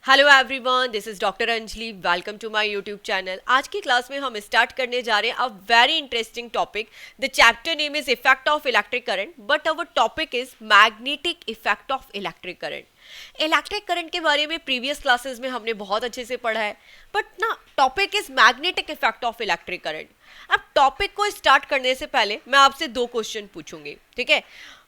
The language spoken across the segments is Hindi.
Hello everyone, this is doctor Anjali. Welcome to my YouTube channel. आज की क्लास में हम स्टार्ट करने जा रहे हैं a very interesting topic. The chapter name is effect of electric current, but our topic is magnetic effect of electric current. Electric current के बारे में प्रीवियस क्लासेस में हमने बहुत अच्छे से पढ़ा है, बट ना topic is magnetic effect of electric current. अब टॉपिक को स्टार्ट करने से पहले मैं आपसे दो क्वेश्चन पूछूंगी, ठीक है।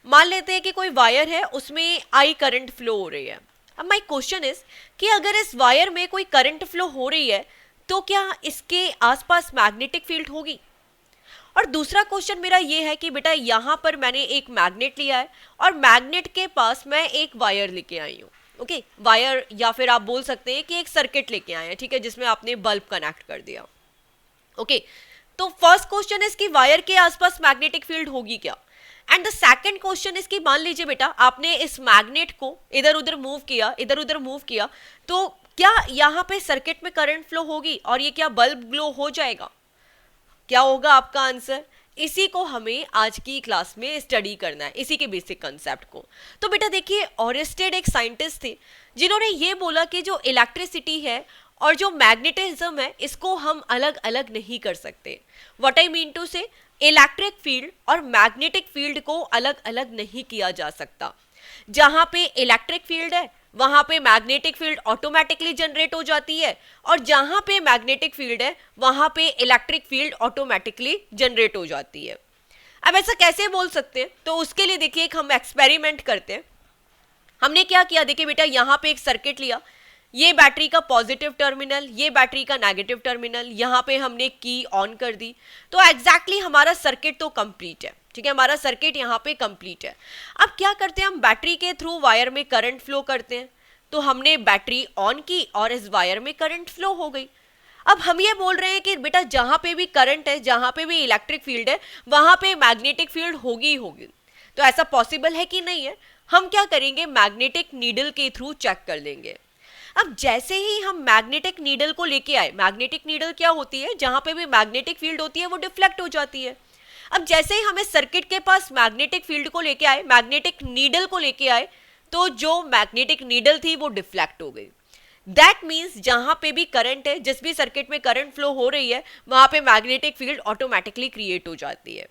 मान लेते हैं कि कोई वायर है, उसमें आई करंट फ्लो हो रही है। अब माय क्वेश्चन इज कि अगर इस वायर में कोई करंट फ्लो हो रही है तो क्या इसके आसपास मैग्नेटिक फील्ड होगी। और दूसरा क्वेश्चन मेरा ये है कि बेटा यहाँ पर मैंने एक मैग्नेट लिया है और मैग्नेट के पास मैं एक वायर लेके आई हूँ। ओके, वायर या फिर आप बोल सकते हैं कि एक सर्किट लेके आए हैं, ठीक है, जिसमें आपने बल्ब कनेक्ट कर दिया। ओके, तो फर्स्ट क्वेश्चन इज कि वायर के आसपास मैग्नेटिक फील्ड होगी क्या। And the second question is कि मान लीजिए बेटा आपने इस मैग्नेट को इधर उधर मूव किया, तो क्या यहाँ पे सर्किट में करंट फ्लो होगी और ये क्या बल्ब ग्लो हो जाएगा। क्या होगा आपका आंसर। इसी को हमें आज की क्लास में स्टडी करना है, इसी के बेसिक कंसेप्ट को। तो बेटा देखिए, ऑरेस्टेड एक साइंटिस्ट थे जिन्होंने ये बोला कि जो इलेक्ट्रिसिटी है और जो मैग्नेटिज्म है, इसको हम अलग अलग नहीं कर सकते। व्हाट आई मीन टू से, इलेक्ट्रिक फील्ड और मैग्नेटिक फील्ड को अलग अलग नहीं किया जा सकता। जहां पे इलेक्ट्रिक फील्ड है वहां पे मैग्नेटिक फील्ड ऑटोमेटिकली जनरेट हो जाती है, और जहां पे मैग्नेटिक फील्ड है वहां पे इलेक्ट्रिक फील्ड ऑटोमेटिकली जनरेट हो जाती है। अब ऐसा कैसे बोल सकते हैं, तो उसके लिए देखिए एक हम एक्सपेरिमेंट करते हैं। हमने क्या किया, देखिए बेटा यहाँ पे एक सर्किट लिया, ये बैटरी का पॉजिटिव टर्मिनल, ये बैटरी का नेगेटिव टर्मिनल, यहाँ पे हमने की ऑन कर दी, तो एग्जैक्टली हमारा सर्किट तो कंप्लीट है, ठीक है, हमारा सर्किट यहाँ पे कंप्लीट है। अब क्या करते हैं, हम बैटरी के थ्रू वायर में करंट फ्लो करते हैं। तो हमने बैटरी ऑन की और इस वायर में करंट फ्लो हो गई। अब हम ये बोल रहे हैं कि बेटा जहाँ पे भी करंट है, जहाँ पे भी इलेक्ट्रिक फील्ड है, वहाँ पे मैग्नेटिक फील्ड होगी ही होगी। तो ऐसा पॉसिबल है कि नहीं है। हम क्या करेंगे, मैग्नेटिक नीडल के थ्रू चेक कर लेंगे। अब जैसे ही हम मैग्नेटिक नीडल को लेके आए, मैग्नेटिक नीडल क्या होती है, जहां पे भी मैग्नेटिक फील्ड होती है वो डिफ्लेक्ट हो जाती है। अब जैसे ही हमें सर्किट के पास मैग्नेटिक फील्ड को लेके आए, मैग्नेटिक नीडल को लेके आए, तो जो मैग्नेटिक नीडल थी वो डिफ्लेक्ट हो गई। दैट मीन्स जहां पे भी करंट है, जिस भी सर्किट में करंट फ्लो हो रही है, वहां पे मैग्नेटिक फील्ड ऑटोमेटिकली क्रिएट हो जाती है।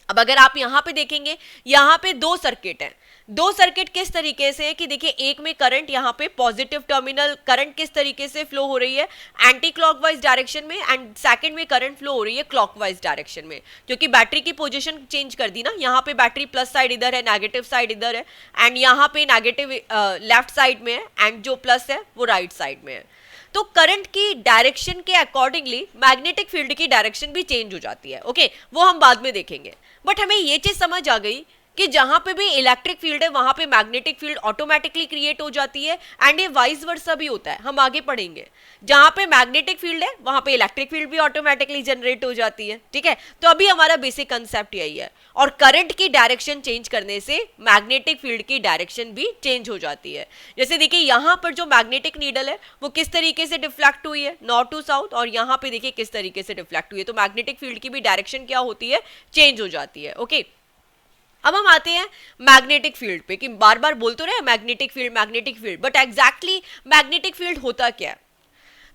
अब अगर आप यहाँ पे देखेंगे, यहाँ पे दो सर्किट हैं। दो सर्किट किस तरीके से है कि देखिए, एक में करंट यहाँ पे पॉजिटिव टर्मिनल करंट किस तरीके से फ्लो हो रही है, एंटी क्लॉकवाइज डायरेक्शन में, एंड सेकंड में करंट फ्लो हो रही है क्लॉकवाइज डायरेक्शन में, क्योंकि बैटरी की पोजीशन चेंज कर दी ना। यहाँ पे बैटरी प्लस साइड इधर है, नेगेटिव साइड इधर है, एंड यहाँ पे नेगेटिव लेफ्ट साइड में है, एंड जो प्लस है वो राइट साइड में है। तो करंट की डायरेक्शन के अकॉर्डिंगली मैग्नेटिक फील्ड की डायरेक्शन भी चेंज हो जाती है। ओके, वो हम बाद में देखेंगे, बट हमें ये चीज समझ आ गई कि जहां पे भी इलेक्ट्रिक फील्ड है वहां पे मैग्नेटिक फील्ड ऑटोमेटिकली क्रिएट हो जाती है, एंड ये वाइस वर्सा भी होता है, हम आगे पढ़ेंगे। जहां पे मैग्नेटिक फील्ड है वहां पे इलेक्ट्रिक फील्ड भी ऑटोमेटिकली जनरेट हो जाती है, ठीक है। तो अभी हमारा बेसिक कंसेप्ट यही है, और करंट की डायरेक्शन चेंज करने से मैग्नेटिक फील्ड की डायरेक्शन भी चेंज हो जाती है। जैसे देखिए, यहाँ पर जो मैग्नेटिक नीडल है वो किस तरीके से डिफ्लेक्ट हुई है, नॉर्थ टू साउथ, और यहाँ पे देखिए किस तरीके से डिफ्लेक्ट हुई है। तो मैग्नेटिक फील्ड की भी डायरेक्शन क्या होती है, चेंज हो जाती है। ओके, अब हम आते हैं मैग्नेटिक फील्ड पे, कि बार बार बोल तो रहे magnetic field, but exactly magnetic field होता क्या है।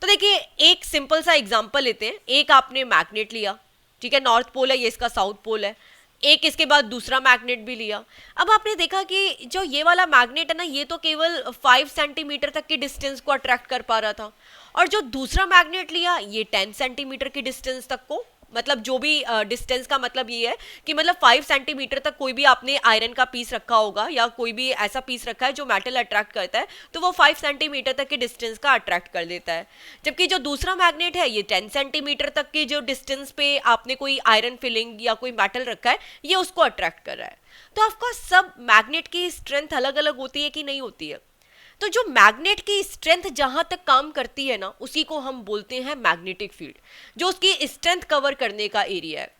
तो देखिए, एक सिंपल सा एग्जांपल लेते हैं। एक आपने मैग्नेट लिया, ठीक है, नॉर्थ पोल है, ये इसका साउथ पोल है। एक इसके बाद दूसरा मैग्नेट भी लिया। अब आपने देखा कि जो ये वाला मैग्नेट है ना, ये तो केवल 5 सेंटीमीटर तक की डिस्टेंस को अट्रैक्ट कर पा रहा था, और जो दूसरा मैग्नेट लिया ये 10 सेंटीमीटर की डिस्टेंस तक को, मतलब जो भी डिस्टेंस का मतलब ये है कि मतलब 5 सेंटीमीटर तक कोई भी आपने आयरन का पीस रखा होगा या कोई भी ऐसा पीस रखा है जो मेटल अट्रैक्ट करता है, तो वो 5 सेंटीमीटर तक के डिस्टेंस का अट्रैक्ट कर देता है। जबकि जो दूसरा मैग्नेट है, ये 10 सेंटीमीटर तक की जो डिस्टेंस पे आपने कोई आयरन फिलिंग या कोई मेटल रखा है, ये उसको अट्रैक्ट कर रहा है। तो ऑफकोर्स सब मैग्नेट की स्ट्रेंथ अलग अलग होती है कि नहीं होती है। तो जो मैग्नेट की स्ट्रेंथ जहां तक काम करती है ना, उसी को हम बोलते हैं मैग्नेटिक फील्ड, जो उसकी स्ट्रेंथ कवर करने का एरिया है।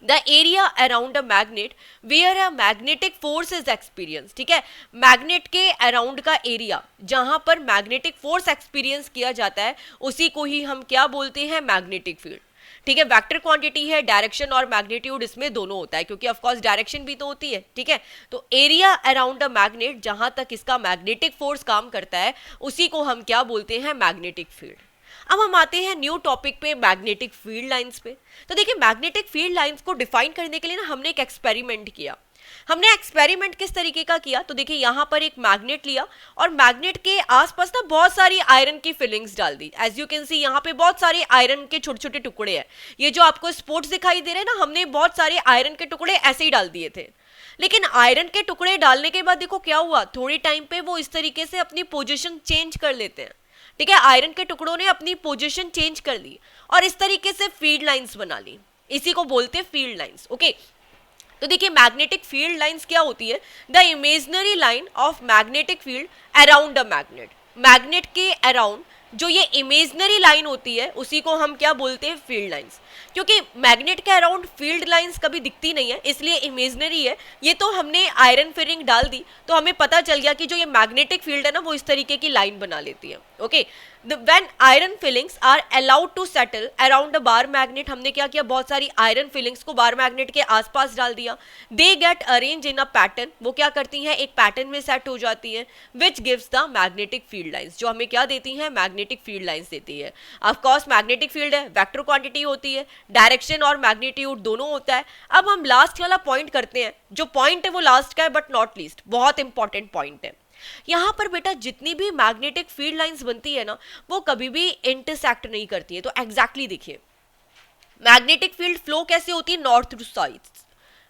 The area around a magnet where a magnetic force is experience, ठीक है, मैग्नेट के अराउंड का एरिया जहां पर मैग्नेटिक फोर्स एक्सपीरियंस किया जाता है, उसी को ही हम क्या बोलते हैं, मैग्नेटिक फील्ड। ठीक है, वेक्टर क्वांटिटी है, डायरेक्शन और मैग्नीट्यूड इसमें दोनों होता है, क्योंकि ऑफ कोर्स डायरेक्शन भी तो होती है, ठीक है। तो एरिया अराउंड अ मैग्नेट, जहां तक इसका मैग्नेटिक फोर्स काम करता है, उसी को हम क्या बोलते हैं, मैग्नेटिक फील्ड। अब हम आते हैं न्यू टॉपिक पे, मैग्नेटिक फील्ड लाइंस पे। तो देखिए, मैग्नेटिक फील्ड लाइंस को डिफाइन करने के लिए ना हमने एक एक्सपेरिमेंट किया। हमने एक्सपेरिमेंट किस तरीके का किया, तो देखिए यहां पर एक मैग्नेट लिया और मैग्नेट के आसपास ना बहुत सारी आयरन की फिलिंग्स डाल दी। एज यू कैन सी यहाँ पे बहुत सारे आयरन के छोटे छोटे टुकड़े हैं। ये जो आपको स्पोर्ट्स दिखाई दे रहे हैं ना, हमने बहुत सारे आयरन के टुकड़े ऐसे ही डाल दिए थे। लेकिन आयरन के टुकड़े डालने के बाद देखो क्या हुआ, थोड़ी टाइम पे वो इस तरीके से अपनी पोजिशन चेंज कर लेते हैं, ठीक है। आयरन के टुकड़ों ने अपनी पोजीशन चेंज कर ली और इस तरीके से फील्ड लाइंस बना ली। इसी को बोलते हैं फील्ड लाइंस, ओके। तो देखिए, मैग्नेटिक फील्ड लाइंस क्या होती है, the imaginary line of magnetic field around a magnet. Magnet के अराउंड जो ये इमेजिनरी लाइन होती है उसी को हम क्या बोलते हैं, फील्ड लाइंस। क्योंकि मैग्नेट के अराउंड फील्ड लाइंस कभी दिखती नहीं है, इसलिए इमेजिनरी है। ये तो हमने आयरन फिलिंग डाल दी तो हमें पता चल गया कि जो ये मैग्नेटिक फील्ड है ना, वो इस तरीके की लाइन बना लेती है, okay. when iron fillings are allowed to settle around a bar magnet, हमने क्या किया, बहुत सारी आयरन फिलिंग्स को बार मैग्नेट के आसपास डाल दिया। they get arranged in a pattern, वो क्या करती हैं, एक पैटर्न में सेट हो जाती है, which gives the magnetic field lines, जो हमें क्या देती हैं, मैग्नेटिक फील्ड लाइंस देती है। ऑफ कोर्स मैग्नेटिक फील्ड है, वेक्टर क्वांटिटी होती है, डायरेक्शन और मैग्नीट्यूड दोनों होता है। अब हम लास्ट वाला पॉइंट करते हैं, जो पॉइंट है वो लास्ट का है बट नॉट लीस्ट, बहुत इंपॉर्टेंट पॉइंट है। यहां पर बेटा जितनी भी मैग्नेटिक फील्ड लाइंस बनती है ना, वो कभी भी इंटरसेक्ट नहीं करती है। तो एग्जैक्टली देखिए, मैग्नेटिक फील्ड फ्लो कैसे होती है, north to south,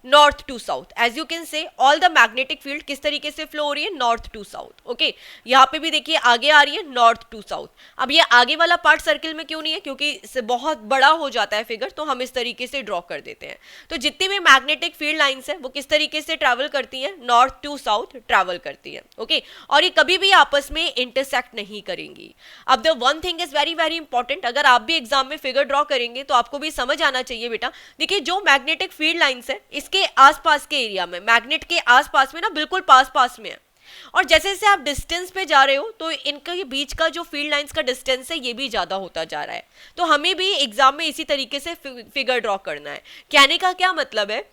north to south. As you can say all the magnetic field किस तरीके से फ्लो हो रही है, नॉर्थ टू साउथ, ओके। यहाँ पे भी देखिए आगे आ रही है नॉर्थ टू साउथ। अब ये आगे वाला पार्ट सर्किल में क्यों नहीं है, क्योंकि इससे बहुत बड़ा हो जाता है फिगर, तो हम इस तरीके से ड्रॉ कर देते हैं। तो जितनी भी मैग्नेटिक फील्ड लाइंस है वो किस तरीके से ट्रैवल करती है, नॉर्थ टू साउथ ट्रैवल करती है, ओके। और ये कभी भी आपस में इंटरसेक्ट नहीं करेंगी। अब the one thing is very very important, अगर आप भी एग्जाम में फिगर ड्रॉ करेंगे तो आपको भी समझ आना चाहिए बेटा। देखिए, जो मैग्नेटिक फील्ड लाइंस है इसके आसपास के एरिया में, मैग्नेट के आसपास में ना, बिल्कुल पास पास में है। और जैसे जैसे आप डिस्टेंस पे जा रहे हो तो इनके बीच का जो फील्ड लाइंस का डिस्टेंस है ये भी ज्यादा होता जा रहा है। तो हमें भी एग्जाम में इसी तरीके से फिगर ड्रॉ करना है। कहने का क्या मतलब है,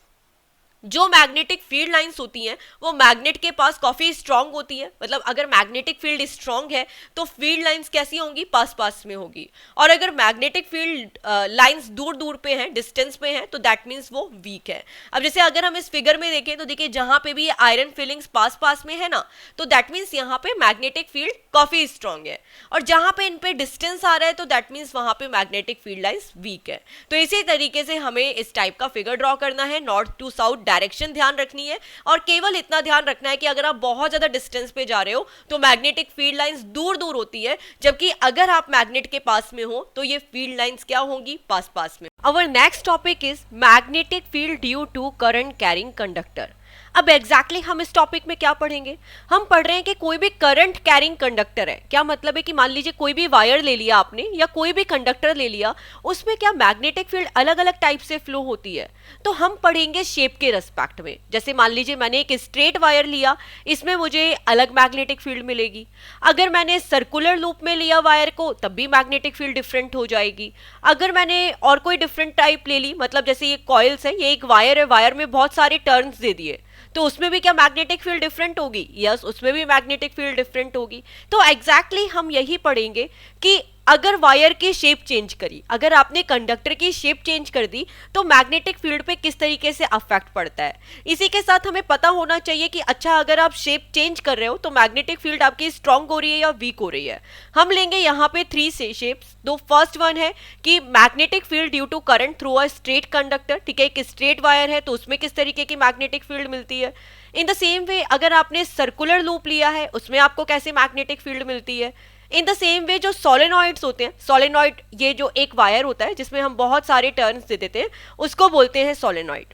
जो मैग्नेटिक फील्ड लाइंस होती हैं वो मैग्नेट के पास काफी स्ट्रांग होती है। मतलब अगर मैग्नेटिक फील्ड स्ट्रांग है तो फील्ड लाइंस कैसी होंगी, पास पास में होगी। और अगर मैग्नेटिक फील्ड लाइंस दूर दूर पे हैं, डिस्टेंस पे हैं, तो दैट मीन्स वो वीक है। अब जैसे अगर हम इस फिगर में देखें तो देखिए, जहां पे भी आयरन फिलिंग्स पास पास में है ना, तो दैट मीन्स यहाँ पे मैग्नेटिक फील्ड काफी स्ट्रांग है। और जहां पे इन पे डिस्टेंस आ रहा है तो दैट मीन्स वहां पे मैग्नेटिक फील्ड लाइंस वीक है। तो इसी तरीके से हमें इस टाइप का फिगर ड्रॉ करना है। नॉर्थ टू साउथ डायरेक्शन ध्यान रखनी है और केवल इतना ध्यान रखना है कि अगर आप बहुत ज्यादा डिस्टेंस पे जा रहे हो तो मैग्नेटिक फील्ड लाइंस दूर दूर होती है, जबकि अगर आप मैग्नेट के पास में हो तो ये फील्ड लाइंस क्या होंगी, पास पास में। Our next topic is magnetic field due to current carrying conductor। अब एग्जैक्टली हम इस टॉपिक में क्या पढ़ेंगे, हम पढ़ रहे हैं कि कोई भी करंट कैरिंग कंडक्टर है। क्या मतलब है कि मान लीजिए कोई भी वायर ले लिया आपने या कोई भी कंडक्टर ले लिया, उसमें क्या मैग्नेटिक फील्ड अलग अलग टाइप से फ्लो होती है। तो हम पढ़ेंगे शेप के रेस्पेक्ट में। जैसे मान लीजिए मैंने एक स्ट्रेट वायर लिया, इसमें मुझे अलग मैग्नेटिक फील्ड मिलेगी। अगर मैंने सर्कुलर लूप में लिया वायर को, तब भी मैग्नेटिक फील्ड डिफरेंट हो जाएगी। अगर मैंने और कोई डिफरेंट टाइप ले ली, मतलब जैसे ये कॉइल्स है, ये एक वायर है, वायर में बहुत सारे टर्न्स दे दिए, तो उसमें भी क्या मैग्नेटिक फील्ड डिफरेंट होगी, यस उसमें भी मैग्नेटिक फील्ड डिफरेंट होगी। तो एग्जैक्टली हम यही पढ़ेंगे कि अगर वायर की शेप चेंज करी, अगर आपने कंडक्टर की शेप चेंज कर दी तो मैग्नेटिक फील्ड पे किस तरीके से अफेक्ट पड़ता है। इसी के साथ हमें पता होना चाहिए कि अच्छा अगर आप शेप चेंज कर रहे हो तो मैग्नेटिक फील्ड आपकी स्ट्रांग हो रही है या वीक हो रही है। हम लेंगे यहाँ पे 3 से शेप्स। दो फर्स्ट वन है कि magnetic field due to current through a straight conductor, ठीक है, एक स्ट्रेट वायर है तो उसमें किस तरीके की मैग्नेटिक फील्ड मिलती है। इन द सेम वे अगर आपने सर्कुलर लूप लिया है उसमें आपको कैसे मैग्नेटिक फील्ड मिलती है। इन द सेम वे जो सोलेनॉइड्स होते हैं, सोलेनॉइड ये जो एक वायर होता है जिसमें हम बहुत सारे टर्न्स दे देते हैं, उसको बोलते हैं सोलेनॉइड।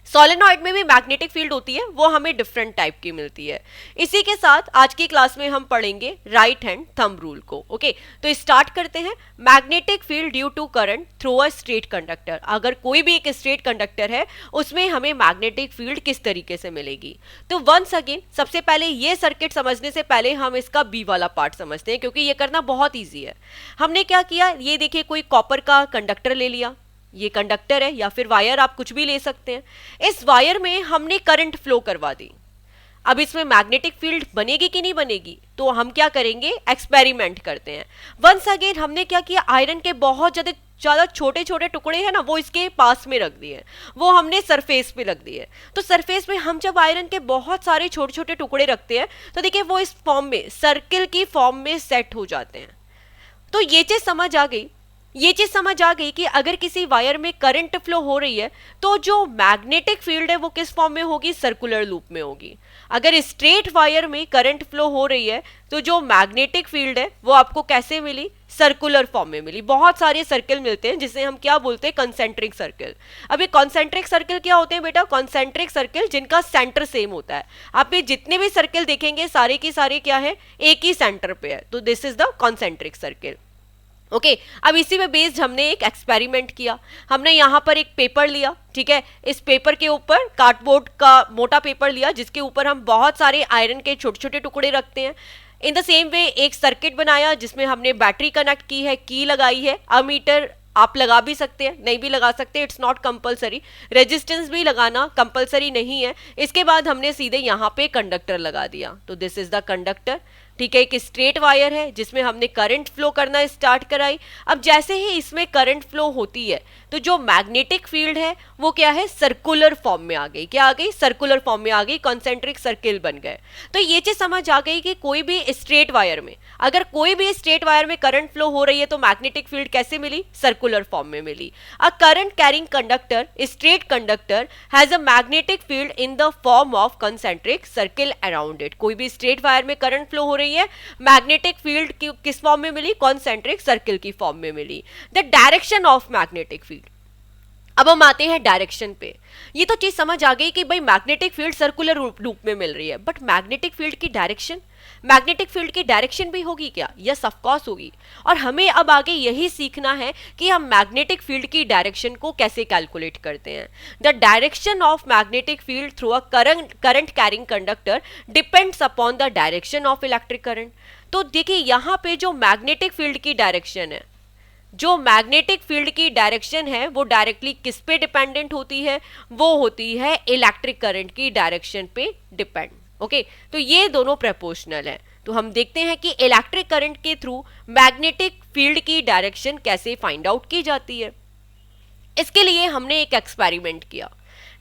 सोलेनॉइड में भी मैग्नेटिक फील्ड होती है, वो हमें डिफरेंट टाइप की मिलती है। इसी के साथ आज की क्लास में हम पढ़ेंगे राइट हैंड थंब रूल को। ओके, तो स्टार्ट करते हैं। Magnetic field due to current through a straight conductor. अगर कोई भी एक स्ट्रेट कंडक्टर है उसमें हमें मैग्नेटिक फील्ड किस तरीके से मिलेगी। तो वंस अगेन सबसे पहले ये सर्किट समझने से पहले हम इसका बी वाला पार्ट समझते हैं, क्योंकि ये करना बहुत ईजी है। हमने क्या किया, ये देखिए कोई कॉपर का कंडक्टर ले लिया, ये कंडक्टर है या फिर वायर, आप कुछ भी ले सकते हैं। इस वायर में हमने करंट फ्लो करवा दी। अब इसमें मैग्नेटिक फील्ड बनेगी कि नहीं बनेगी, तो हम क्या करेंगे, एक्सपेरिमेंट करते हैं। वंस अगेन हमने क्या किया, आयरन के बहुत ज़्यादा छोटे छोटे टुकड़े हैं ना, वो इसके पास में रख दिए, वो हमने सरफेस पे रख दिए। तो सरफेस में हम जब आयरन के बहुत सारे छोटे छोटे टुकड़े रखते हैं तो देखिए वो इस फॉर्म में, सर्किल की फॉर्म में सेट हो जाते हैं। तो ये चीज़ समझ आ गई, ये चीज समझ आ गई कि अगर किसी वायर में करंट फ्लो हो रही है तो जो मैग्नेटिक फील्ड है वो किस फॉर्म में होगी, सर्कुलर लूप में होगी। अगर स्ट्रेट वायर में करंट फ्लो हो रही है तो जो मैग्नेटिक फील्ड है वो आपको कैसे मिली, सर्कुलर फॉर्म में मिली। बहुत सारे सर्कल मिलते हैं जिसे हम क्या बोलते हैं, कंसेंट्रिक सर्कल। अब ये कंसेंट्रिक सर्कल क्या होते हैं बेटा, कंसेंट्रिक सर्कल जिनका सेंटर सेम होता है। आप ये जितने भी सर्कल देखेंगे सारे के सारे क्या है, एक ही सेंटर पे है, तो this is the concentric circle. Okay, अब इसी में बेस्ड हमने एक एक्सपेरिमेंट किया। हमने यहाँ पर एक पेपर लिया, ठीक है, इस पेपर के ऊपर कार्डबोर्ड का मोटा पेपर लिया जिसके ऊपर हम बहुत सारे आयरन के छोटे छोटे टुकड़े रखते हैं। इन द सेम वे एक सर्किट बनाया जिसमें हमने बैटरी कनेक्ट की है, की लगाई है, अमीटर आप लगा भी सकते हैं, नहीं भी लगा सकते, इट्स नॉट कंपलसरी। रेजिस्टेंस भी लगाना कंपलसरी नहीं है। इसके बाद हमने सीधे यहाँ पे कंडक्टर लगा दिया, तो दिस इज द कंडक्टर। ठीक है, एक स्ट्रेट वायर है जिसमें हमने करंट फ्लो करना स्टार्ट कराई। अब जैसे ही इसमें करंट फ्लो होती है तो जो मैग्नेटिक फील्ड है वो क्या है, सर्कुलर फॉर्म में आ गई। क्या आ गई, सर्कुलर फॉर्म में आ गई, कॉन्सेंट्रिक सर्किल बन गए। तो ये चीज समझ आ गई कि कोई भी स्ट्रेट वायर में, अगर कोई भी स्ट्रेट वायर में करंट फ्लो हो रही है तो मैग्नेटिक फील्ड कैसे मिली, सर्कुलर फॉर्म में मिली। A current carrying conductor, straight conductor has a magnetic field in the form of concentric circle around it. कोई भी स्ट्रेट वायर में करंट फ्लो हो रही है, मैग्नेटिक फील्ड किस फॉर्म में मिली, कॉन्सेंट्रिक सर्किल की फॉर्म में मिली। The direction of magnetic field, अब हम आते हैं डायरेक्शन पे। ये तो चीज समझ आ गई कि भाई मैग्नेटिक फील्ड सर्कुलर रूप में मिल रही है, बट मैग्नेटिक फील्ड की डायरेक्शन, मैग्नेटिक फील्ड की डायरेक्शन भी होगी क्या, यस ऑफ कोर्स होगी। और हमें अब आगे यही सीखना है कि हम मैग्नेटिक फील्ड की डायरेक्शन को कैसे कैलकुलेट करते हैं। The direction of magnetic field through a current carrying conductor depends upon the direction of electric current. तो देखिए यहाँ पे जो मैग्नेटिक फील्ड की डायरेक्शन है, जो मैग्नेटिक फील्ड की डायरेक्शन है वो डायरेक्टली किस पे डिपेंडेंट होती है, वो होती है इलेक्ट्रिक करंट की डायरेक्शन पे डिपेंड। ओके, तो ये दोनों प्रोपोर्शनल है। तो हम देखते हैं कि इलेक्ट्रिक करंट के थ्रू मैग्नेटिक फील्ड की डायरेक्शन कैसे फाइंड आउट की जाती है। इसके लिए हमने एक एक्सपेरिमेंट किया,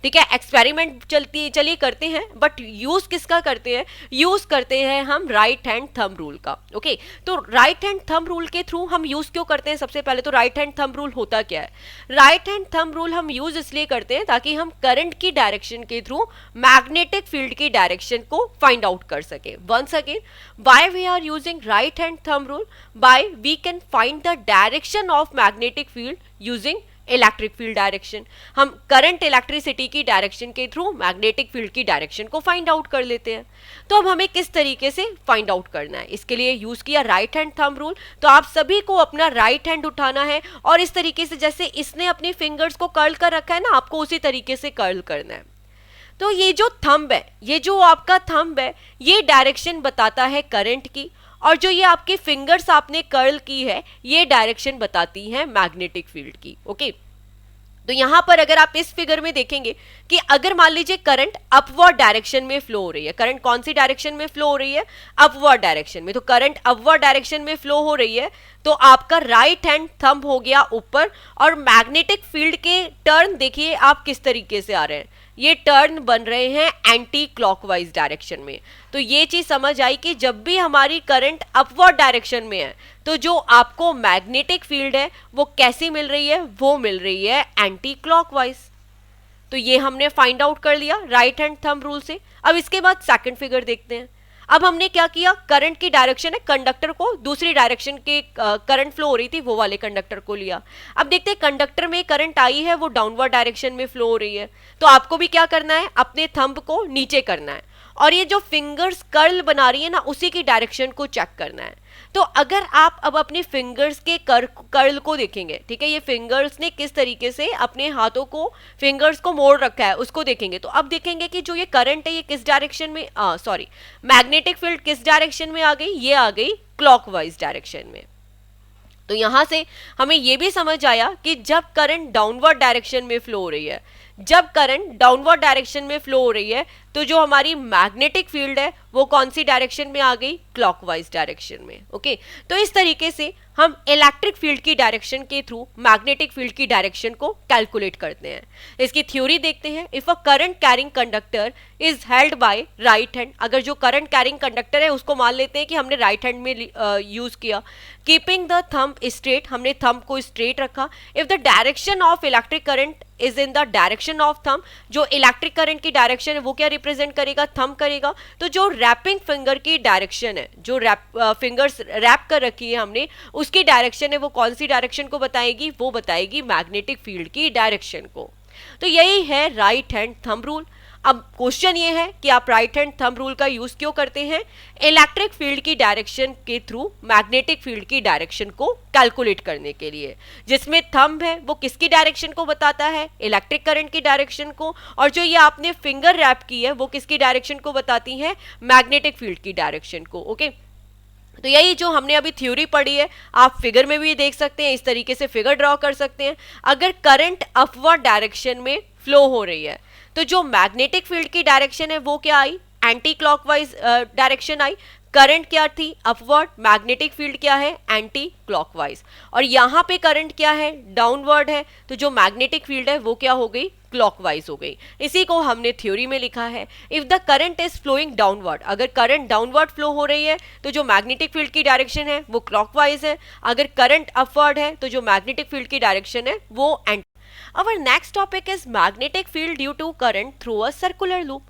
ठीक है, एक्सपेरिमेंट चलिए करते हैं, बट यूज किसका करते हैं, यूज करते हैं हम राइट हैंड थंब रूल का। ओके, तो राइट हैंड थंब रूल के थ्रू हम यूज क्यों करते हैं, सबसे पहले तो राइट हैंड थंब रूल होता क्या है। राइट हैंड थंब रूल हम यूज इसलिए करते हैं ताकि हम करंट की डायरेक्शन के थ्रू मैग्नेटिक फील्ड की डायरेक्शन को फाइंड आउट कर सके। Once again, why we are using right hand thumb rule, by we can find the direction of magnetic field using electric field direction. हम करंट इलेक्ट्रिसिटी की डायरेक्शन के थ्रू मैग्नेटिक फील्ड की डायरेक्शन को फाइंड आउट कर लेते हैं। तो अब हमें किस तरीके से फाइंड आउट करना है, इसके लिए यूज किया राइट हैंड थंब रूल। तो आप सभी को अपना राइट हैंड उठाना है और इस तरीके से, जैसे इसने अपनी फिंगर्स को कर्ल कर रखा है ना, आपको उसी तरीके से कर्ल करना है। तो ये जो थंब है, ये जो आपका थंब है, ये डायरेक्शन बताता है करंट की, और जो ये आपके फिंगर्स आपने कर्ल की है ये डायरेक्शन बताती है मैग्नेटिक फील्ड की। ओके, तो यहां पर अगर आप इस फिगर में देखेंगे कि अगर मान लीजिए करंट अपवर्ड डायरेक्शन में फ्लो हो रही है, करंट कौन सी डायरेक्शन में फ्लो हो रही है, अपवर्ड डायरेक्शन में, तो करंट अपवर्ड डायरेक्शन में फ्लो हो रही है तो आपका राइट हैंड थंब हो गया ऊपर, और मैग्नेटिक फील्ड के टर्न देखिए आप किस तरीके से आ रहे हैं, ये टर्न बन रहे हैं एंटी क्लॉकवाइज डायरेक्शन में। तो ये चीज समझ आई कि जब भी हमारी करंट अपवर्ड डायरेक्शन में है तो जो आपको मैग्नेटिक फील्ड है वो कैसी मिल रही है, वो मिल रही है एंटी क्लॉकवाइज। तो ये हमने फाइंड आउट कर लिया राइट हैंड थंब रूल से। अब इसके बाद सेकंड फिगर देखते हैं। अब हमने क्या किया, करंट की डायरेक्शन है, कंडक्टर को दूसरी डायरेक्शन के करंट फ्लो हो रही थी वो वाले कंडक्टर को लिया। अब देखते हैं कंडक्टर में करंट आई है वो डाउनवर्ड डायरेक्शन में फ्लो हो रही है, तो आपको भी क्या करना है, अपने थंब को नीचे करना है और ये जो फिंगर्स कर्ल बना रही है ना उसी की डायरेक्शन को चेक करना है। तो अगर आप अब अपने फिंगर्स के कर्ल को देखेंगे, ठीक है, ये फिंगर्स ने किस तरीके से अपने हाथों को, फिंगर्स को मोड़ रखा है उसको देखेंगे, तो अब देखेंगे कि जो ये करंट है ये किस डायरेक्शन में, सॉरी मैग्नेटिक फील्ड किस डायरेक्शन में आ गई, ये आ गई क्लॉकवाइज डायरेक्शन में। तो यहां से हमें यह भी समझ आया कि जब करंट डाउनवर्ड डायरेक्शन में फ्लो हो रही है, जब करंट डाउनवर्ड डायरेक्शन में फ्लो हो रही है तो जो हमारी मैग्नेटिक फील्ड है वो कौन सी डायरेक्शन में आ गई, क्लॉकवाइज डायरेक्शन में। ओके, तो इस तरीके से हम इलेक्ट्रिक फील्ड की डायरेक्शन के थ्रू मैग्नेटिक फील्ड की डायरेक्शन को कैलकुलेट करते हैं। इसकी थ्योरी देखते हैं। If a current carrying conductor is held by right hand, अगर जो करंट कैरिंग कंडक्टर है उसको मान लेते हैं कि हमने राइट हैंड में यूज किया, कीपिंग द थंब स्ट्रेट, हमने थंब को स्ट्रेट रखा। If the direction of electric current is in the direction of thumb, जो इलेक्ट्रिक करंट की डायरेक्शन है वो क्या रिप्रेजेंट करेगा, थंब करेगा। तो जो रैपिंग फिंगर की डायरेक्शन है, जो फिंगर्स रैप कर रखी है हमने, उसकी डायरेक्शन है वो कौन सी डायरेक्शन को बताएगी, वो बताएगी मैग्नेटिक फील्ड की डायरेक्शन को। तो यही है राइट हैंड थंब रूल। अब क्वेश्चन ये है कि आप राइट हैंड थंब रूल का यूज क्यों करते हैं, इलेक्ट्रिक फील्ड की डायरेक्शन के थ्रू मैग्नेटिक फील्ड की डायरेक्शन को कैलकुलेट करने के लिए। जिसमें थंब है वो किसकी डायरेक्शन को बताता है, इलेक्ट्रिक करंट की डायरेक्शन को, और जो ये आपने फिंगर रैप की है वो किसकी डायरेक्शन को बताती है, मैग्नेटिक फील्ड की डायरेक्शन को। ओके, तो यही जो हमने अभी थ्योरी पढ़ी है आप फिगर में भी देख सकते हैं, इस तरीके से फिगर ड्रॉ कर सकते हैं। अगर करंट अपवर्ड डायरेक्शन में फ्लो हो रही है तो जो मैग्नेटिक फील्ड की डायरेक्शन है वो क्या आई, एंटी क्लॉकवाइज डायरेक्शन आई। करंट क्या थी, अपवर्ड, मैग्नेटिक फील्ड क्या है, एंटी क्लॉकवाइज। और यहाँ पे करंट क्या है, डाउनवर्ड है, तो जो मैग्नेटिक फील्ड है वो क्या हो गई, क्लॉकवाइज हो गई। इसी को हमने थ्योरी में लिखा है। If the current is flowing downward, अगर करंट डाउनवर्ड फ्लो हो रही है तो जो मैग्नेटिक फील्ड की डायरेक्शन है वो क्लॉकवाइज है। अगर करंट अपवर्ड है तो जो मैग्नेटिक फील्ड की डायरेक्शन है वो anti. Our next topic is magnetic field due to current through a circular loop.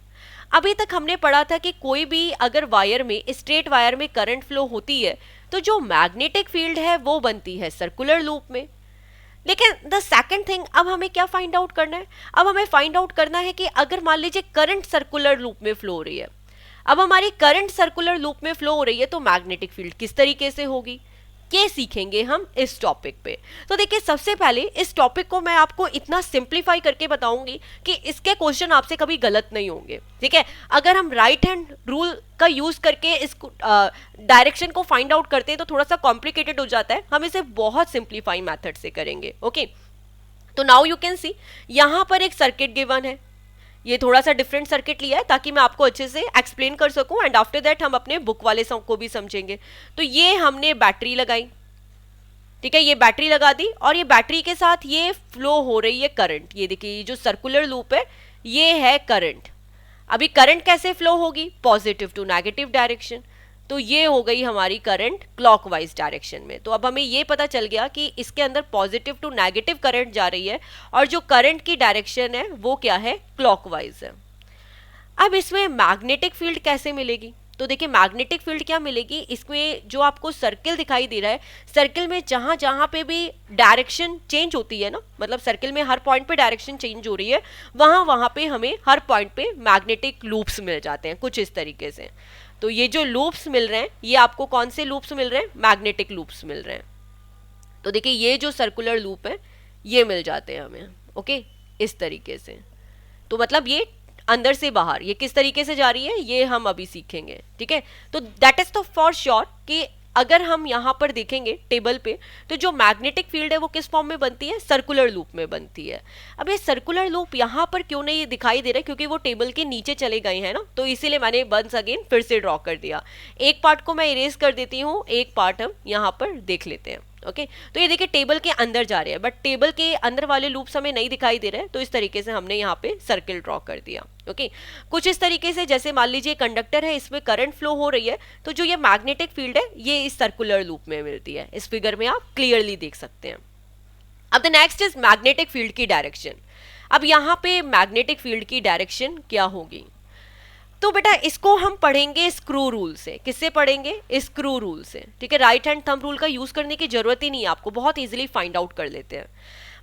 अभी तक हमने पढ़ा था कि कोई भी अगर वायर में, स्ट्रेट वायर में करंट फ्लो होती है तो जो मैग्नेटिक फील्ड है वो बनती है सर्कुलर लूप में। लेकिन द सेकंड थिंग, अब हमें क्या फाइंड आउट करना है, अब हमें फाइंड आउट करना है कि अगर मान लीजिए करंट सर्कुलर लूप में फ्लो हो रही है, अब हमारी करंट सर्कुलर लूप में फ्लो हो रही है तो मैग्नेटिक फील्ड किस तरीके से होगी, ये सीखेंगे हम इस टॉपिक पे। तो देखिए सबसे पहले इस टॉपिक को मैं आपको इतना सिंप्लीफाई करके बताऊंगी कि इसके क्वेश्चन आपसे कभी गलत नहीं होंगे, ठीक है। अगर हम राइट हैंड रूल का यूज करके इस डायरेक्शन को फाइंड आउट करते हैं तो थोड़ा सा कॉम्प्लिकेटेड हो जाता है, हम इसे बहुत सिंप्लीफाई मेथड से करेंगे। ओके, तो नाउ यू कैन सी यहां पर एक सर्किट गिवन है, ये थोड़ा सा डिफरेंट सर्किट लिया है ताकि मैं आपको अच्छे से एक्सप्लेन कर सकूं एंड आफ्टर दैट हम अपने बुक वाले सॉन्ग को भी समझेंगे। तो ये हमने बैटरी लगाई, ठीक है, ये बैटरी लगा दी और ये बैटरी के साथ ये फ्लो हो रही है करंट। ये देखिए ये जो सर्कुलर लूप है ये है करंट। अभी करंट कैसे फ्लो होगी, पॉजिटिव टू नेगेटिव डायरेक्शन, तो ये हो गई हमारी करंट क्लॉकवाइज डायरेक्शन में। तो अब हमें ये पता चल गया कि इसके अंदर पॉजिटिव टू नेगेटिव करंट जा रही है और जो करंट की डायरेक्शन है वो क्या है, क्लॉकवाइज है। अब इसमें मैग्नेटिक फील्ड कैसे मिलेगी, तो देखिए मैग्नेटिक फील्ड क्या मिलेगी, इसमें जो आपको सर्किल दिखाई दे रहा है, सर्किल में जहां जहां पे भी डायरेक्शन चेंज होती है ना, मतलब सर्किल में हर पॉइंट पे डायरेक्शन चेंज हो रही है, वहां वहां पे हमें हर पॉइंट पे मैग्नेटिक लूप्स मिल जाते हैं कुछ इस तरीके से। तो ये जो लूप्स मिल रहे हैं ये आपको कौन से लूप्स मिल रहे हैं, मैग्नेटिक लूप्स मिल रहे हैं। तो देखिए ये जो सर्कुलर लूप है ये मिल जाते हैं हमें, ओके, इस तरीके से। तो मतलब ये अंदर से बाहर ये किस तरीके से जा रही है ये हम अभी सीखेंगे, ठीक है। तो दैट इज तो फॉर श्योर कि अगर हम यहाँ पर देखेंगे टेबल पे तो जो मैग्नेटिक फील्ड है वो किस फॉर्म में बनती है, सर्कुलर लूप में बनती है। अब ये सर्कुलर लूप यहाँ पर क्यों नहीं दिखाई दे रहा है, क्योंकि वो टेबल के नीचे चले गए हैं ना, तो इसीलिए मैंने वंस अगेन फिर से ड्रॉ कर दिया। एक पार्ट को मैं इरेज कर देती हूँ, एक पार्ट हम यहाँ पर देख लेते हैं। ओके, तो ये देखिए टेबल के अंदर जा रहे हैं बट टेबल के अंदर वाले लूप्स हमें नहीं दिखाई दे रहे हैं, तो इस तरीके से हमने यहाँ पे सर्किल ड्रॉ कर दिया। ओके, कुछ इस तरीके से, जैसे मान लीजिए कंडक्टर है, इसमें करंट फ्लो हो रही है, तो जो ये मैग्नेटिक फील्ड है ये इस सर्कुलर लूप में मिलती है। इस फिगर में आप क्लियरली देख सकते हैं। अब the next is magnetic field की डायरेक्शन। अब यहाँ पे मैग्नेटिक फील्ड की डायरेक्शन क्या होगी, तो बेटा इसको हम पढ़ेंगे स्क्रू रूल से। किससे पढ़ेंगे? स्क्रू रूल से, ठीक है। राइट हैंड थंब रूल का यूज करने की जरूरत ही नहीं है आपको, बहुत इजीली फाइंड आउट कर लेते हैं।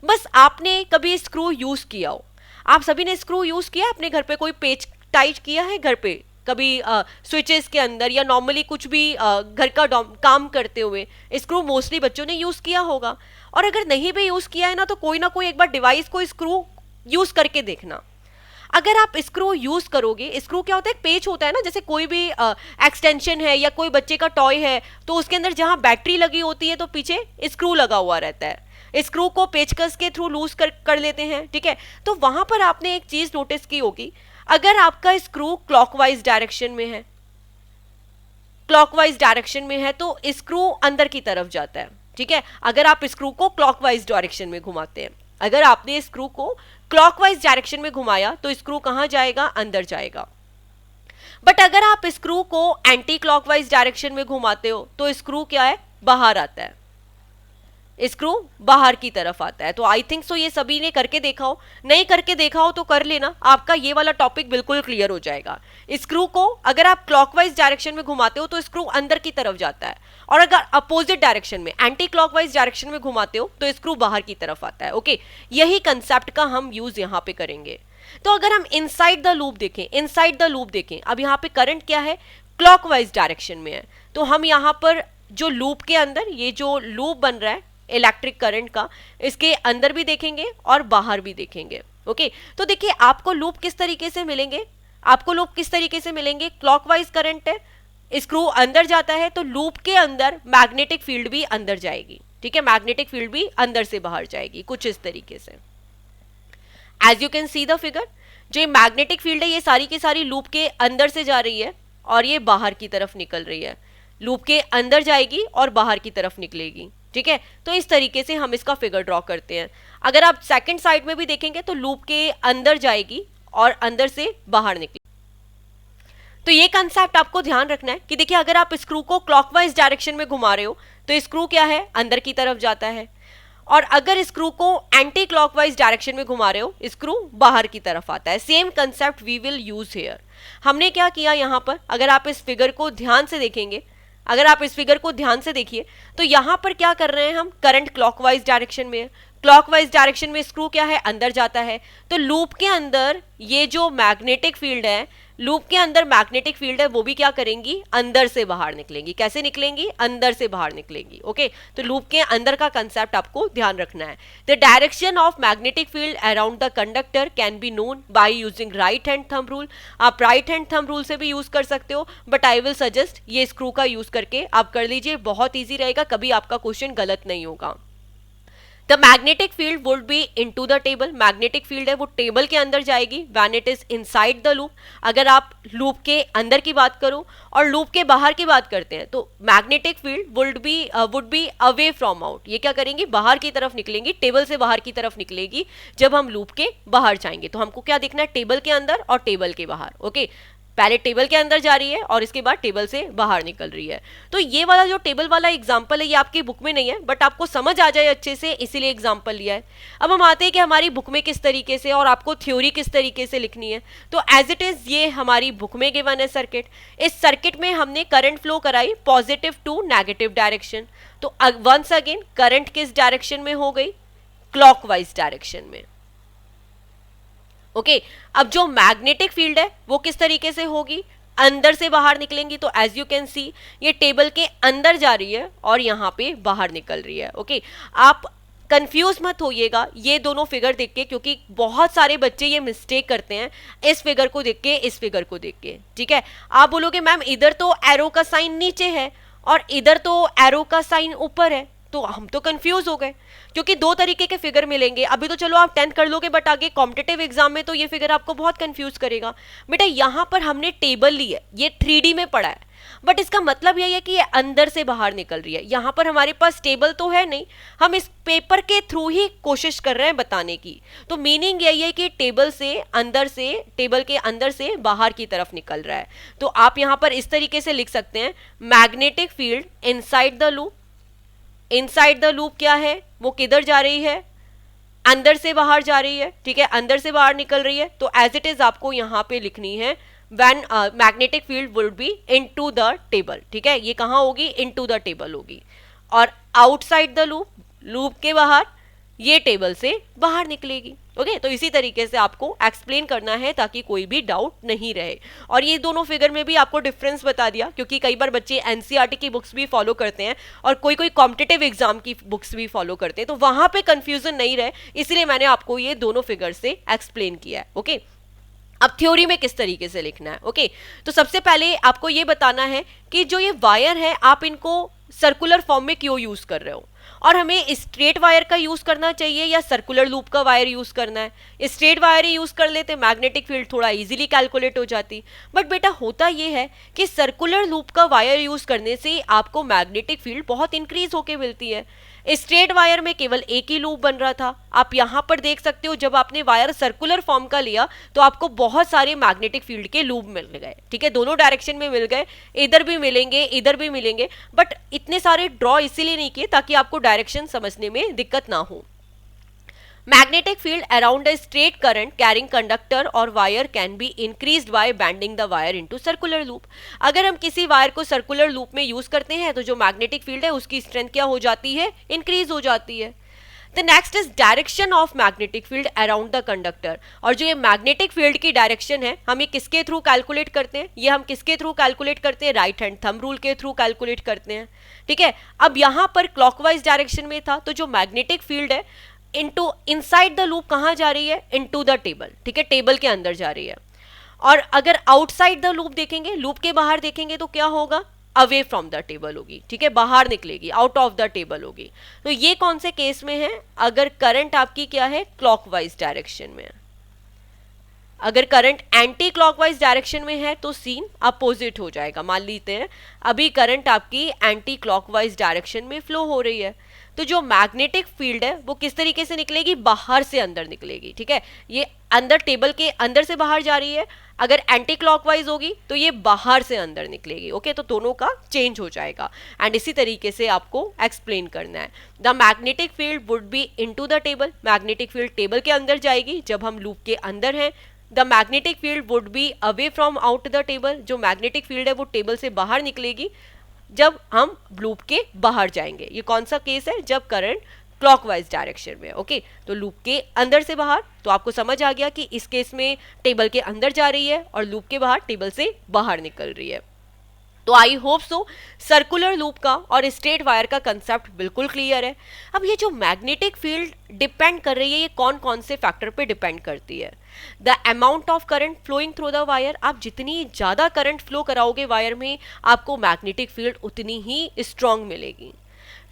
बस आपने कभी स्क्रू यूज किया हो, आप सभी ने स्क्रू यूज किया अपने घर पे? कोई पेच टाइट किया है घर पे कभी स्विचेस के अंदर, या नॉर्मली कुछ भी घर का काम करते हुए स्क्रू मोस्टली बच्चों ने यूज किया होगा। और अगर नहीं भी यूज किया है ना, तो कोई ना कोई एक बार डिवाइस को स्क्रू यूज करके देखना। अगर आप स्क्रू यूज करोगे, स्क्रू क्या होता है? एक पेच होता है ना, जैसे कोई भी एक्सटेंशन है या कोई बच्चे का टॉय है, तो उसके अंदर जहां बैटरी लगी होती है तो पीछे स्क्रू लगा हुआ रहता है। स्क्रू को पेचकस के थ्रू लूज कर लेते हैं, ठीक है। तो वहां पर आपने एक चीज नोटिस की होगी, अगर आपका स्क्रू क्लॉकवाइज डायरेक्शन में है, क्लॉकवाइज डायरेक्शन में है तो स्क्रू अंदर की तरफ जाता है, ठीक है। अगर आप स्क्रू को क्लॉकवाइज डायरेक्शन में घुमाते हैं, अगर आपने स्क्रू को क्लॉकवाइज डायरेक्शन में घुमाया तो स्क्रू कहां जाएगा? अंदर जाएगा। बट अगर आप स्क्रू को एंटी क्लॉकवाइज डायरेक्शन में घुमाते हो तो स्क्रू क्या है? बाहर आता है, स्क्रू बाहर की तरफ आता है। तो आई थिंक सो ये सभी ने करके देखा हो, नहीं करके देखा हो तो कर लेना, आपका ये वाला टॉपिक बिल्कुल क्लियर हो जाएगा। स्क्रू को अगर आप क्लॉकवाइज डायरेक्शन में घुमाते हो तो स्क्रू अंदर की तरफ जाता है, और अगर अपोजिट डायरेक्शन में एंटी क्लॉकवाइज डायरेक्शन में घुमाते हो तो स्क्रू बाहर की तरफ आता है। ओके, यही कंसेप्ट का हम यूज यहाँ पे करेंगे। तो अगर हम इनसाइड द लूप देखें, इनसाइड द लूप देखें, अब यहाँ पे करंट क्या है? क्लॉकवाइज डायरेक्शन में है। तो हम यहाँ पर जो लूप के अंदर ये जो लूप बन रहा है इलेक्ट्रिक करंट का, इसके अंदर भी देखेंगे और बाहर भी देखेंगे। ओके, तो देखिए आपको लूप किस तरीके से मिलेंगे, आपको लूप किस तरीके से मिलेंगे? क्लॉकवाइज करंट है, स्क्रू अंदर जाता है तो लूप के अंदर मैग्नेटिक फील्ड भी अंदर जाएगी, ठीक है। मैग्नेटिक फील्ड भी अंदर से बाहर जाएगी, कुछ इस तरीके से। As you can see the figure, जो मैग्नेटिक फील्ड है ये सारी की सारी लूप के अंदर से जा रही है और ये बाहर की तरफ निकल रही है। लूप के अंदर जाएगी और बाहर की तरफ निकलेगी, ठीक है। तो इस तरीके से हम इसका फिगर ड्रॉ करते हैं। अगर आप सेकंड साइड में भी देखेंगे तो लूप के अंदर जाएगी और अंदर से बाहर निकलेगी। तो ये कंसेप्ट आपको ध्यान रखना है कि देखिए अगर आप स्क्रू को क्लॉकवाइज डायरेक्शन में घुमा रहे हो तो स्क्रू क्या है? अंदर की तरफ जाता है, और अगर स्क्रू को एंटी क्लॉकवाइज डायरेक्शन में घुमा रहे हो स्क्रू बाहर की तरफ आता है। Same concept we will use here. हमने क्या किया यहाँ पर, अगर आप इस फिगर को ध्यान से देखेंगे, अगर आप इस फिगर को ध्यान से देखिए तो यहाँ पर क्या कर रहे हैं हम? करंट क्लॉकवाइज डायरेक्शन में है, क्लॉकवाइज डायरेक्शन में स्क्रू क्या है? अंदर जाता है। तो लूप के अंदर ये जो मैग्नेटिक फील्ड है, लूप के अंदर मैग्नेटिक फील्ड है, वो भी क्या करेंगी? अंदर से बाहर निकलेंगी। कैसे निकलेंगी? अंदर से बाहर निकलेंगी। ओके, तो लूप के अंदर का कंसेप्ट आपको ध्यान रखना है। The direction of magnetic field around the conductor can be known by using right hand thumb rule. आप राइट हैंड थंब रूल से भी यूज कर सकते हो, बट आई विल सजेस्ट ये स्क्रू का यूज करके आप कर लीजिए, बहुत ईजी रहेगा, कभी आपका क्वेश्चन गलत नहीं होगा। The magnetic field would be into the table, magnetic field है वो टेबल के अंदर जाएगी when it is inside the loop. अगर आप लूप के अंदर की बात करो और लूप के बाहर की बात करते हैं तो magnetic field would be away from out. ये क्या करेंगी? बाहर की तरफ निकलेंगी, टेबल से बाहर की तरफ निकलेगी जब हम लूप के बाहर जाएंगे। तो हमको क्या देखना है? टेबल के अंदर और टेबल के बाहर। ओके, पहले टेबल के अंदर जा रही है और इसके बाद टेबल से बाहर निकल रही है। तो ये वाला जो टेबल वाला एग्जांपल है ये आपकी बुक में नहीं है, बट आपको समझ आ जाए अच्छे से इसीलिए एग्जांपल लिया है। अब हम आते हैं कि हमारी बुक में किस तरीके से और आपको थ्योरी किस तरीके से लिखनी है। तो एज इट इज ये हमारी बुक में गिवन है सर्किट। इस सर्किट में हमने करंट फ्लो कराई पॉजिटिव टू नेगेटिव डायरेक्शन। तो वंस अगेन करंट किस डायरेक्शन में हो गई? क्लॉकवाइज डायरेक्शन में। ओके, अब जो मैग्नेटिक फील्ड है वो किस तरीके से होगी? अंदर से बाहर निकलेंगी। तो एज यू कैन सी ये टेबल के अंदर जा रही है और यहाँ पे बाहर निकल रही है। ओके, आप कंफ्यूज मत होइएगा ये दोनों फिगर देख के, क्योंकि बहुत सारे बच्चे ये मिस्टेक करते हैं इस फिगर को देख के, इस फिगर को देख के। ठीक है, आप बोलोगे मैम इधर तो एरो का साइन नीचे है और इधर तो एरो का साइन ऊपर है, तो हम तो कंफ्यूज हो गए क्योंकि दो तरीके के फिगर मिलेंगे। अभी तो चलो आप 10th कर लोगे, बट आगे कॉम्पिटिटिव एग्जाम में तो ये फिगर आपको बहुत कंफ्यूज करेगा। बेटा यहाँ पर हमने टेबल ली है, ये 3D में पड़ा है, बट इसका मतलब यही है कि ये अंदर से बाहर निकल रही है। यहाँ पर हमारे पास टेबल तो है नहीं, हम इस पेपर के थ्रू ही कोशिश कर रहे हैं बताने की। तो मीनिंग यही है कि टेबल के अंदर से बाहर की तरफ निकल रहा है। तो आप यहाँ पर इस तरीके से लिख सकते हैं, magnetic field inside the loop. Inside the loop क्या है? वो किधर जा रही है? अंदर से बाहर जा रही है। ठीक है, अंदर से बाहर निकल रही है। तो एज इट इज आपको यहाँ पे लिखनी है when magnetic field would be into the table, ठीक है, ये कहाँ होगी, इनटू द टेबल होगी, और आउटसाइड द लूप, लूप के बाहर, ये टेबल से बाहर निकलेगी। ओके, तो इसी तरीके से आपको एक्सप्लेन करना है ताकि कोई भी डाउट नहीं रहे। और ये दोनों फिगर में भी आपको डिफरेंस बता दिया, क्योंकि कई बार बच्चे एनसीईआरटी की बुक्स भी फॉलो करते हैं और कोई कोई कॉम्पिटिटिव एग्जाम की बुक्स भी फॉलो करते हैं, तो वहां पे कंफ्यूजन नहीं रहे, इसलिए मैंने आपको ये दोनों फिगर से एक्सप्लेन किया है। ओके, अब थ्योरी में किस तरीके से लिखना है। ओके, तो सबसे पहले आपको ये बताना है कि जो ये वायर है आप इनको सर्कुलर फॉर्म में क्यों यूज कर रहे हो, और हमें स्ट्रेट वायर का यूज करना चाहिए या सर्कुलर लूप का वायर यूज करना है। स्ट्रेट वायर ही यूज कर लेते, मैग्नेटिक फील्ड थोड़ा इजीली कैलकुलेट हो जाती। बट बेटा होता ये है कि सर्कुलर लूप का वायर यूज करने से आपको मैग्नेटिक फील्ड बहुत इंक्रीज होके मिलती है। स्ट्रेट वायर में केवल एक ही लूप बन रहा था। आप यहां पर देख सकते हो, जब आपने वायर सर्कुलर फॉर्म का लिया तो आपको बहुत सारे मैग्नेटिक फील्ड के लूप मिल गए, ठीक है, दोनों डायरेक्शन में मिल गए, इधर भी मिलेंगे इधर भी मिलेंगे, बट इतने सारे ड्रॉ इसीलिए नहीं किए ताकि आपको डायरेक्शन समझने में दिक्कत ना हो। Magnetic field around a straight current carrying conductor or wire can be increased by bending the wire into circular loop। अगर हम किसी वायर को सर्कुलर लूप में यूज करते हैं तो जो मैग्नेटिक फील्ड है उसकी स्ट्रेंथ क्या हो जाती है, इंक्रीज हो जाती है। The next is direction of magnetic field around the conductor. और जो ये मैग्नेटिक फील्ड की डायरेक्शन है हम ये किसके थ्रू कैलकुलेट करते हैं, ये हम किसके थ्रू कैलकुलेट करते हैं, राइट हैंड थंब रूल के थ्रू कैलकुलेट करते हैं, ठीक है। अब यहाँ पर क्लॉकवाइज डायरेक्शन में था तो जो मैग्नेटिक फील्ड है इनटू इनसाइड द लूप कहाँ जा रही है, इनटू द टेबल, ठीक है, टेबल के अंदर जा रही है। और अगर आउटसाइड द लूप देखेंगे, लूप के बाहर देखेंगे तो क्या होगा, अवे फ्रॉम द टेबल होगी, ठीक है, बाहर निकलेगी, आउट ऑफ द टेबल होगी। तो ये कौन से केस में है, अगर करंट आपकी क्या है, क्लॉकवाइज डायरेक्शन में है। अगर करंट एंटी क्लॉकवाइज डायरेक्शन में है तो सीन अपोजिट हो जाएगा। मान लेते हैं अभी करंट आपकी एंटी क्लॉकवाइज डायरेक्शन में फ्लो हो रही है, तो जो मैग्नेटिक फील्ड है वो किस तरीके से निकलेगी, बाहर से अंदर निकलेगी, ठीक है, ये अंदर टेबल के अंदर से बाहर जा रही है। अगर एंटी क्लॉकवाइज होगी तो ये बाहर से अंदर निकलेगी। ओके, तो दोनों का चेंज हो जाएगा एंड इसी तरीके से आपको एक्सप्लेन करना है। The magnetic field would be into the table, magnetic field table के अंदर जाएगी जब हम लूप के अंदर हैं। The magnetic field would be away from out the table, जो मैग्नेटिक फील्ड है वो टेबल से बाहर निकलेगी जब हम लूप के बाहर जाएंगे। ये कौन सा केस है, जब करंट क्लॉकवाइज डायरेक्शन में। ओके, तो लूप के अंदर से बाहर, तो आपको समझ आ गया कि इस केस में टेबल के अंदर जा रही है और लूप के बाहर टेबल से बाहर निकल रही है। तो I hope so circular loop का और स्ट्रेट वायर का कंसेप्ट बिल्कुल क्लियर है। अब ये जो मैग्नेटिक फील्ड डिपेंड कर रही है ये कौन कौन से फैक्टर पे डिपेंड करती है। The amount of current flowing through the wire, आप जितनी ज़्यादा करंट फ्लो कराओगे वायर में आपको मैग्नेटिक फील्ड उतनी ही स्ट्रॉन्ग मिलेगी।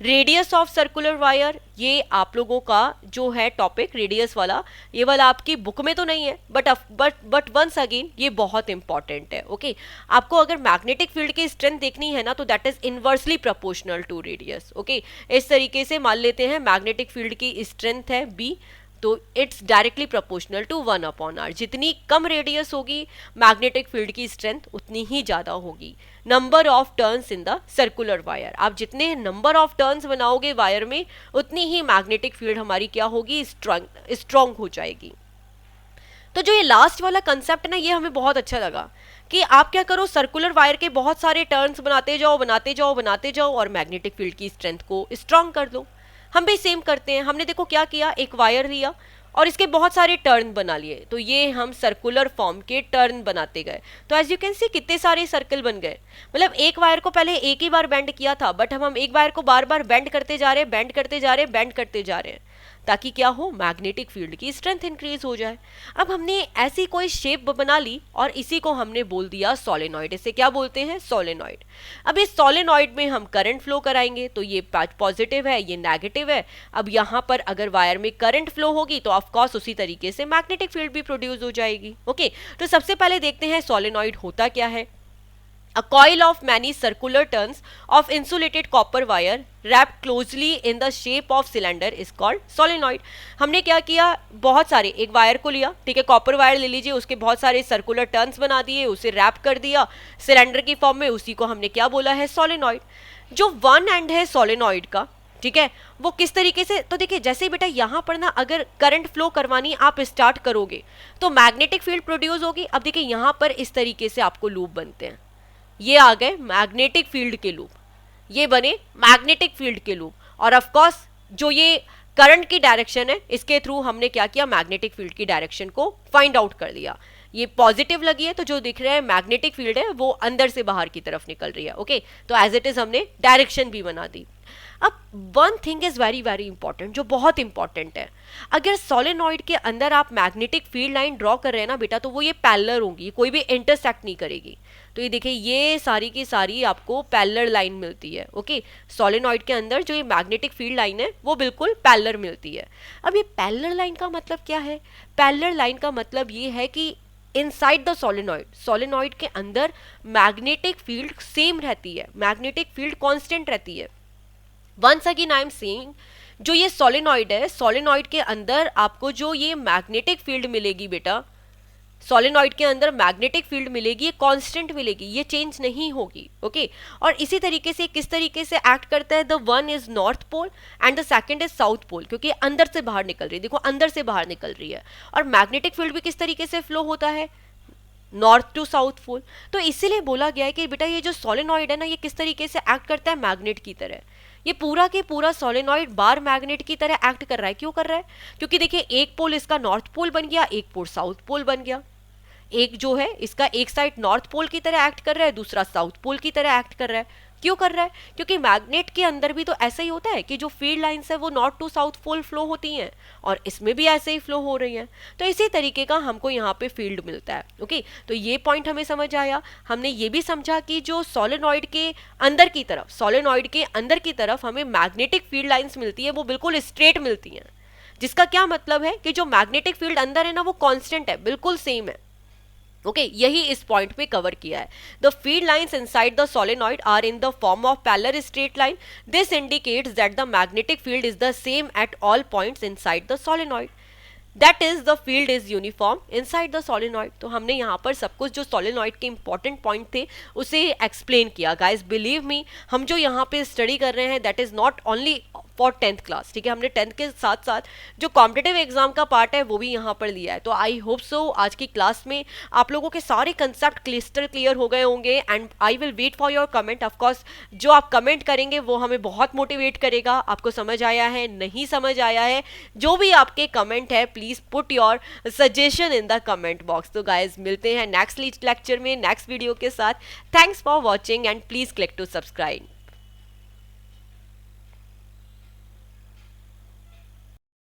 रेडियस ऑफ सर्कुलर वायर, ये आप लोगों का जो है टॉपिक रेडियस वाला, ये वाला आपकी बुक में तो नहीं है बट वंस अगेन ये बहुत इंपॉर्टेंट है। ओके, आपको अगर मैग्नेटिक फील्ड की स्ट्रेंथ देखनी है ना तो that is inversely proportional to radius. Okay, इस तरीके से मान लेते हैं मैग्नेटिक फील्ड की स्ट्रेंथ है b, तो it's directly proportional to 1/r। जितनी कम रेडियस होगी मैग्नेटिक फील्ड की स्ट्रेंथ उतनी ही ज़्यादा होगी। Number of turns in the circular wire, आप जितने नंबर ऑफ टर्न्स बनाओगे वायर में उतनी ही मैग्नेटिक फील्ड हमारी क्या होगी, स्ट्रॉन्ग हो जाएगी। तो जो ये लास्ट वाला कंसेप्ट है ना, ये हमें बहुत अच्छा लगा कि आप क्या करो, सर्कुलर वायर के बहुत सारे टर्न्स बनाते जाओ बनाते जाओ बनाते जाओ और मैग्नेटिक फील्ड की स्ट्रेंथ को स्ट्रॉन्ग कर दो। हम भी सेम करते हैं। हमने देखो क्या किया, एक वायर लिया और इसके बहुत सारे टर्न बना लिए, तो ये हम सर्कुलर फॉर्म के टर्न बनाते गए। तो एज यू कैन सी कितने सारे सर्कल बन गए। मतलब एक वायर को पहले एक ही बार बेंड किया था बट हम एक वायर को बार बार बेंड करते जा रहे हैं, बेंड करते जा रहे हैं, बेंड करते जा रहे हैं, ताकि क्या हो, मैग्नेटिक फील्ड की स्ट्रेंथ इंक्रीज हो जाए। अब हमने ऐसी कोई शेप बना ली और इसी को हमने बोल दिया सोलेनॉइड। इसे क्या बोलते हैं, सोलेनॉइड। अब इस सोलेनॉइड में हम करंट फ्लो कराएंगे, तो ये पॉजिटिव है, ये नेगेटिव है। अब यहाँ पर अगर वायर में करंट फ्लो होगी तो ऑफकोर्स उसी तरीके से मैग्नेटिक फील्ड भी प्रोड्यूस हो जाएगी। ओके, तो सबसे पहले देखते हैं सोलेनॉइड होता क्या है। A coil of many circular turns of insulated copper wire wrapped closely in the shape of cylinder is called solenoid। हमने क्या किया, बहुत सारे एक वायर को लिया, ठीक है, कॉपर वायर ले लीजिए, उसके बहुत सारे सर्कुलर टर्न्स बना दिए, उसे रैप कर दिया सिलेंडर की फॉर्म में, उसी को हमने क्या बोला है, सोलेनॉइड। जो वन एंड है सोलेनॉइड का, ठीक है, वो किस तरीके से, तो देखिए जैसे ही बेटा यहाँ पर ना अगर करंट फ्लो करवानी आप स्टार्ट करोगे तो मैग्नेटिक फील्ड प्रोड्यूस होगी। अब देखिए यहाँ पर इस तरीके से आपको लूप बनते हैं, ये आ गए मैग्नेटिक फील्ड के लूप, ये बने मैग्नेटिक फील्ड के लूप, और ऑफ कोर्स जो ये करंट की डायरेक्शन है इसके थ्रू हमने क्या किया, मैग्नेटिक फील्ड की डायरेक्शन को फाइंड आउट कर दिया। ये पॉजिटिव लगी है तो जो दिख रहा है मैग्नेटिक फील्ड है वो अंदर से बाहर की तरफ निकल रही है। ओके, तो एज इट इज हमने डायरेक्शन भी बना दी। अब one thing is very very important, जो बहुत इंपॉर्टेंट है, अगर सोलेनॉइड के अंदर आप मैग्नेटिक फील्ड लाइन ड्रॉ कर रहे हैं ना बेटा, तो वो ये पैरेलल होंगी, कोई भी इंटरसेक्ट नहीं करेगी। तो ये देखिए ये सारी की सारी आपको पैरेलल लाइन मिलती है। ओके, सोलेनॉइड के अंदर जो ये मैग्नेटिक फील्ड लाइन है वो बिल्कुल पैरेलल मिलती है। अब ये पैरेलल लाइन का मतलब क्या है, पैरेलल लाइन का मतलब ये है कि इनसाइड द सोलेनॉइड, सोलेनॉइड के अंदर मैग्नेटिक फील्ड सेम रहती है, मैग्नेटिक फील्ड कांस्टेंट रहती है। Once again I am saying, जो ये सोलेनॉइड है, सोलेनॉइड के अंदर आपको जो ये मैग्नेटिक फील्ड मिलेगी बेटा, सोलेनॉइड के अंदर मैग्नेटिक फील्ड मिलेगी, ये कांस्टेंट मिलेगी, ये चेंज नहीं होगी। ओके, और इसी तरीके से किस तरीके से एक्ट करता है, the one is north pole and the second is south pole, क्योंकि अंदर से बाहर निकल रही है, देखो अंदर से बाहर निकल रही है। और मैग्नेटिक फील्ड भी किस तरीके से फ्लो होता है, नॉर्थ टू साउथ पोल। तो इसीलिए बोला गया है कि बेटा ये जो सोलेनॉइड है ना, ये किस तरीके से एक्ट करता है, मैग्नेट की तरह। ये पूरा के पूरा सोलेनॉइड बार मैग्नेट की तरह एक्ट कर रहा है। क्यों कर रहा है, क्योंकि देखिए एक पोल इसका नॉर्थ पोल बन गया, एक पोल साउथ पोल बन गया। एक जो है इसका एक साइड नॉर्थ पोल की तरह एक्ट कर रहा है, दूसरा साउथ पोल की तरह एक्ट कर रहा है। क्यों कर रहा है, क्योंकि मैग्नेट के अंदर भी तो ऐसा ही होता है कि जो फील्ड लाइंस है वो north to south pole flow होती हैं, और इसमें भी ऐसे ही फ्लो हो रही हैं। तो इसी तरीके का हमको यहाँ पे फील्ड मिलता है। ओके, तो ये पॉइंट हमें समझ आया। हमने ये भी समझा कि जो सोलेनॉइड के अंदर की तरफ, सोलेनॉइड के अंदर की तरफ हमें मैग्नेटिक फील्ड लाइंस मिलती है, वो बिल्कुल स्ट्रेट मिलती हैं, जिसका क्या मतलब है कि जो मैग्नेटिक फील्ड अंदर है ना वो कॉन्स्टेंट है, बिल्कुल सेम है। ओके, यही इस पॉइंट पे कवर किया है। The field lines inside the solenoid are in the form of parallel straight line. This indicates that the magnetic field is the same at all points inside the solenoid, that is the field is uniform inside the solenoid. तो हमने यहाँ पर सब कुछ जो सोलेनॉइड के इंपॉर्टेंट पॉइंट थे उसे एक्सप्लेन किया। गाइस बिलीव मी, हम जो यहाँ पे स्टडी कर रहे हैं that is not only for 10th class, ठीक है, हमने 10th के साथ साथ जो कॉम्पिटिटिव एग्जाम का पार्ट है वो भी यहाँ पर लिया है। तो आई होप सो आज की क्लास में आप लोगों के सारे कंसेप्ट क्लिस्टर क्लियर हो गए होंगे, and I will wait for your comment. Of course जो आप कमेंट करेंगे वो हमें बहुत मोटिवेट करेगा। आपको समझ आया है, नहीं समझ आया है, जो भी आपके कमेंट है please put your suggestion in the comment box. तो गाइज मिलते हैं नेक्स्ट लेक्चर में नेक्स्ट वीडियो के साथ। Thanks for watching and please click to subscribe.